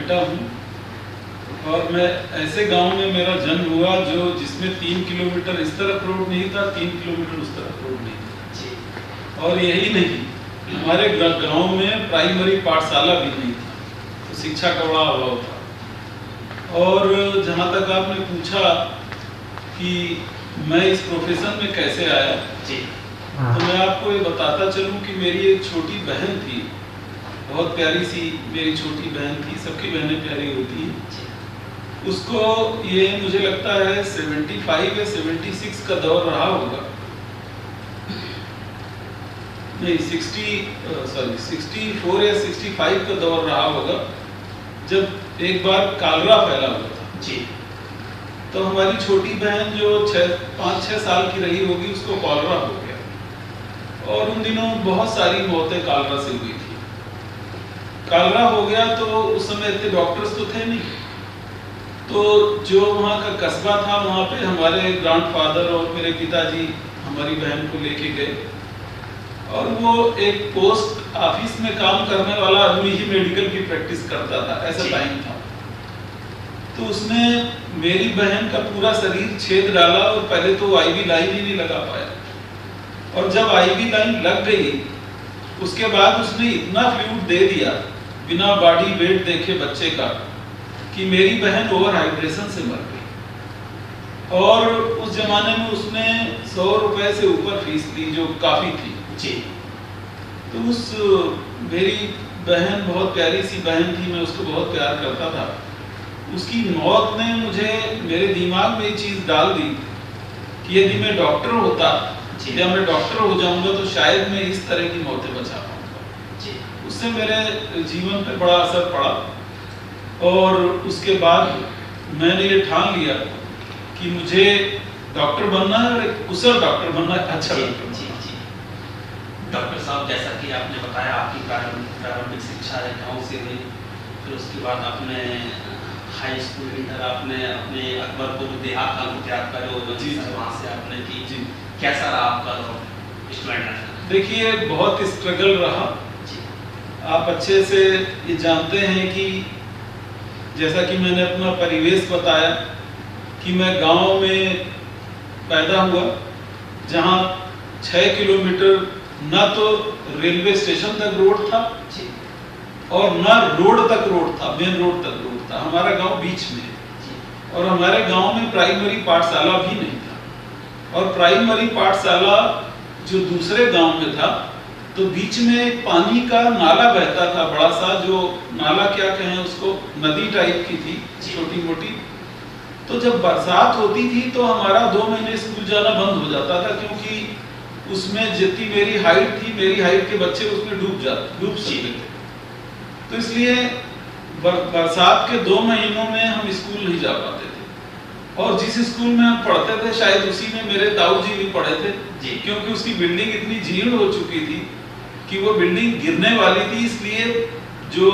बेटा हूँ और मैं ऐसे गांव में मेरा जन्म हुआ जिसमें 3 किलोमीटर इस तरफ रोड नहीं था, 3 किलोमीटर उस तरफ रोड नहीं था। और यही नहीं, हमारे गांव में प्राइमरी पाठशाला भी नहीं था, तो शिक्षा का बड़ा अभाव था। और जहाँ तक आपने पूछा कि मैं इस प्रोफेशन में कैसे आया, तो मैं आपको ये बताता चलूँ कि मेरी एक छोटी बहन थी, बहुत प्यारी सी मेरी छोटी बहन थी, सबकी बहनें प्यारी होती हैं। उसको ये मुझे लगता है 75 या 76 का दौर रहा होगा, नहीं 64 या 65 का दौर रहा होगा, जब एक बार कालरा फैला हुआ था जी। तो हमारी छोटी बहन जो 5-6 साल की रही होगी, उसको कॉलरा हो गया और उन दिनों बहुत सारी मौतें कालरा से हुई थी। कालरा हो गया तो उस समय इतने डॉक्टर्स तो थे नहीं, तो जो वहाँ का कस्बा था वहाँ पे हमारे ग्रैंडफादर और मेरे पिताजी हमारी बहन को लेके गए और वो एक पोस्ट ऑफिस में काम करने वाला आदमी ही मेडिकल की प्रैक्टिस करता था, ऐसा टाइम था। तो उसने मेरी बहन का पूरा शरीर छेद डाला और पहले तो आईवी लाइन ही नहीं लगा पाया, और जब आईवी लाइन लग गई उसके बाद उसने इतना फ्लूइड दे दिया बिना बॉडी वेट देखे बच्चे का कि मेरी बहन ओवर हाइड्रेशन से मर गई। और उस जमाने में उसने 100 रुपए से ऊपर फीस ली, जो काफी थी जी। तो उस मेरी बहन बहुत प्यारी सी बहन थी, मैं उसको बहुत प्यार करता था। उसकी मौत ने मुझे मेरे दिमाग में ये चीज डाल दी कि यदि मैं डॉक्टर होता या मैं डॉक्टर हो जाऊंगा तो शायद मैं इस तरह की मौतें बचा पाऊंगा। उससे मेरे जीवन पर बड़ा असर पड़ा और उसके बाद मैंने ये ठान लिया कि मुझे डॉक्टर बनना है और एक कुशल डॉक्टर बनना है, अच्छा डॉक्टर। डॉक्टर साहब, जैसा कि आपने बताया आपकी प्रारंभिक शिक्षा है गाँव से हुई, फिर उसके बाद आपने हाई स्कूल इंटर आपने अपने अकबरपुर देहात का त्याग करे, वहाँ से आपने की जी। कैसा रहा आपका स्टूडेंट? देखिए बहुत स्ट्रगल रहा। आप अच्छे से ये जानते हैं कि जैसा कि मैंने अपना परिवेश बताया कि मैं गांव में पैदा हुआ जहां 6 किलोमीटर ना तो रेलवे स्टेशन तक रोड था और ना रोड तक रोड था, मेन रोड तक रोड था। हमारा गांव बीच में है और हमारे गांव में प्राइमरी पाठशाला भी नहीं था, और प्राइमरी पाठशाला जो दूसरे गांव में था तो बीच में पानी का नाला बहता था, बड़ा सा, जो नाला क्या कहें उसको, नदी टाइप की थी छोटी मोटी। तो जब बरसात होती थी तो हमारा 2 महीने स्कूल जाना बंद हो जाता था, क्योंकि उसमें जितनी मेरी हाइट थी, मेरी हाइट के बच्चे उसमें डूब सकते थे। तो इसलिए बरसात के 2 महीनों में हम स्कूल नहीं जा पाते थे, और जिस स्कूल में हम पढ़ते थे शायद उसी में मेरे ताऊ जी भी पढ़े थे जी, क्योंकि उसकी बिल्डिंग इतनी जीर्ण हो चुकी थी कि वो बिल्डिंग गिरने वाली थी। इसलिए जो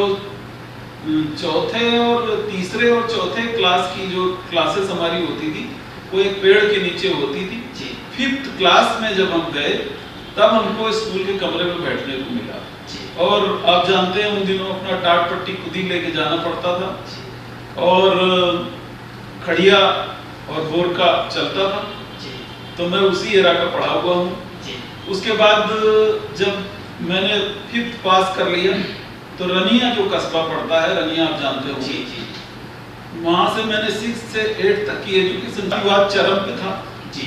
चौथे और तीसरे और चौथे क्लास की जो क्लासेस हमारी होती थी वो एक पेड़ के नीचे होती थी। 5th क्लास में जब हम गए तब हमको स्कूल के कमरे में बैठने को मिला, और आप जानते हैं उन दिनों अपना टाट पट्टी खुद ही लेके जाना पड़ता था, और खड़िया और बोरका चलता था। तो मैं उसी एरा का पढ़ा हुआ हूँ। उसके बाद जब मैंने 5th पास कर लिया तो रनिया जो कस्बा पड़ता है, रनिया आप जानते हो, वहाँ से मैंने 6th से 8th तक की एजुकेशन बात चरम पे था जी।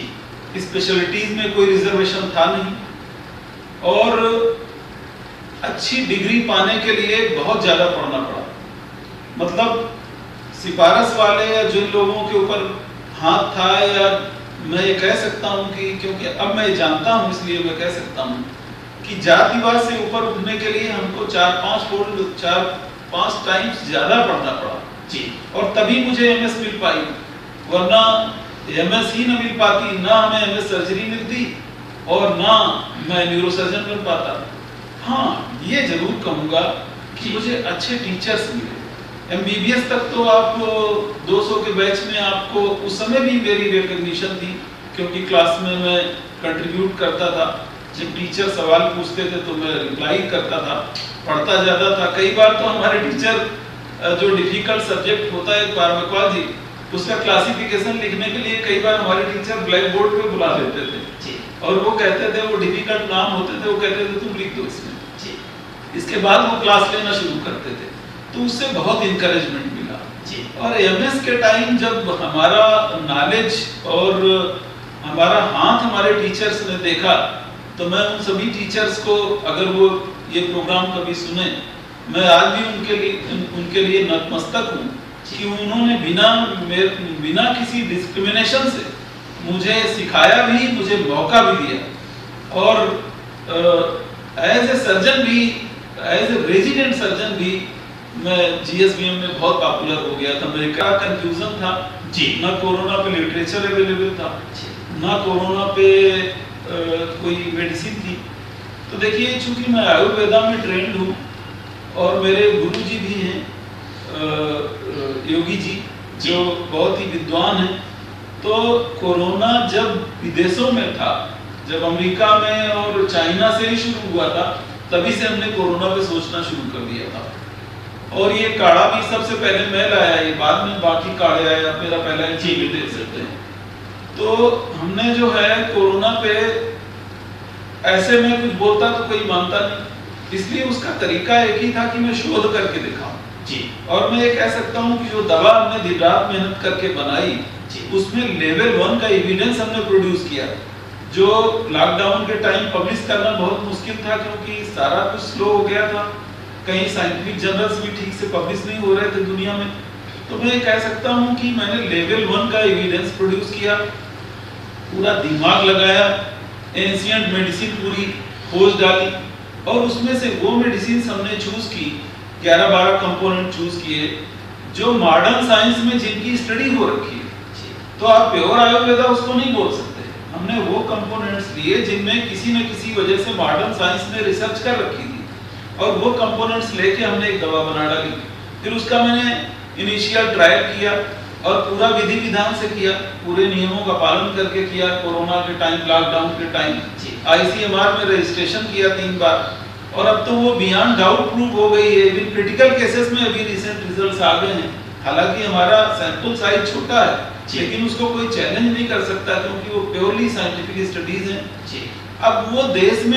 स्पेशलिटीज में कोई रिजर्वेशन था नहीं, और अच्छी डिग्री पाने के लिए बहुत ज़्यादा पढ़ना पड़ा। मतलब सिफारिश वाले या जिन लोगों के ऊपर हाथ था, या मैं ये कह सकता हूँ कि क्योंकि अब मैं जानता हूँ इसलिए मैं कह सकता हूँ कि जातिवाद से ऊपर उठने के लिए हमको 4-5 टाइम्स ज़्यादा पढ़ना पड़ा जी, और तभी मुझे MS मिल पाई, वरना MS ही न मिल पाती, ना हमें MS सर्जरी मिलती और ना मैं न्यूरोसर्जन बन पाता। हाँ, ये जरूर कहूँगा कि मुझे अच्छे टीचर्स मिले। MBBS तक तो आप 200 के बैच में आपको उस समय भी मेरी रिकॉग्निशन थी, क्योंकि क्लास में मैं कंट्रीब्यूट करता था। जब टीचर सवाल पूछते थे तो मैं रिप्लाई करता था, पढ़ता ज़्यादा था। कई बार तो हमारे टीचर जो डिफिकल्ट सब्जेक्ट होता है फार्माकोलॉजी, उसका क्लासिफिकेशन लिखने के लिए कई बार हमारे टीचर ब्लैक बोर्ड पे बुला लेते थे और वो कहते थे, वो डिफिकल्ट नाम होते थे, वो कहते थे तुम लिख दो इसमें। इसके बाद वो क्लास लेना शुरू करते थे, तो उससे बहुत इंकरेजमेंट मिला। और एमएस के टाइम जब हमारा नॉलेज और हमारा हाथ हमारे टीचर्स ने देखा, तो मैं उन सभी टीचर्स को, अगर वो ये प्रोग्राम कभी सुने, मैं आज भी उनके लिए नतमस्तक हूँ कि उन्होंने बिना किसी डिस्क्रिमिनेशन से मुझे सिखाया भी, मुझे मौका भी दिया। और एज ए सर्जन भी, एज ए रेजिडेंट सर्जन भी मैं जीएसबीएम में बहुत पॉपुलर हो गया था। मेरा कंफ्यूजन था जी, ना कोरोना पे लिटरेचर अवेलेबल था, ना कोरोना पे कोई मेडिसिन थी। तो देखिए, चूंकि मैं आयुर्वेदा में ट्रेंड हूँ और मेरे गुरुजी भी हैं योगी जी, जो बहुत ही विद्वान हैं, तो कोरोना जब विदेशों में था, जब अमेरिका में और चाइना से ही शुरू हुआ था, तभी से हमने कोरोना पे सोचना शुरू कर दिया था। और ये काढ़ा भी सबसे पहले मैं लाया, ये बाद में बाकी काढ़े आए, आप मेरा पहला भी देख सकते हैं। तो हमने जो है कोरोना पे ऐसे में कुछ बोलता तो कोई मानता नहीं, इसलिए उसका तरीका एक ही था कि मैं शोध करके दिखाऊं जी। और मैं ये कह सकता हूं कि जो दवा हमने दिन रात मेहनत करके बनाई, उसमें लेवल 1 का एविडेंस हमने प्रोड्यूस किया, जो लॉकडाउन के टाइम पब्लिश करना बहुत मुश्किल था, क्योंकि सारा कुछ स्लो हो गया था, कहीं साइंटिफिक जर्नल्स भी ठीक से पब्लिश नहीं हो रहे थे दुनिया में। तो मैं कह सकता हूं कि मैंने लेवल 1 का एविडेंस प्रोड्यूस किया, पूरा दिमाग लगाया, एंशिएंट मेडिसिन पूरी खोज डाली, और उसमें से वो मेडिसिन हमने चूज की, 11-12 कंपोनेंट चूज किए जो मॉडर्न साइंस में जिनकी स्टडी हो रखी है। तो आप प्योर आयुर्वेदा उसको नहीं बोल सकते। हमने वो कंपोनेंट्स लिए जिनमें किसी न किसी वजह से मॉडर्न साइंस ने रिसर्च कर रखी थी, और वो कंपोनेंट्स लेके हमने एक दवा बना डाली। फिर उसका मैंने इनिशियल ट्रायल किया और पूरा विधि विधान से किया, पूरे नियमों का पालन करके किया। कोरोना के टाइम, लॉकडाउन के टाइम आईसीएमआर में रजिस्ट्रेशन किया 3 बार, और अब तो वो बियॉन्ड डाउट प्रूव हो गई है। इवन क्रिटिकल केसेस में अभी रिसेंट रिजल्ट्स आ गए हैं। हालांकि हमारा सैंपल साइज छोटा है, लेकिन उसको कोई चैलेंज नहीं कर सकता, क्योंकि वो प्योरली साइंटिफिक स्टडीज हैं। अब वो देश में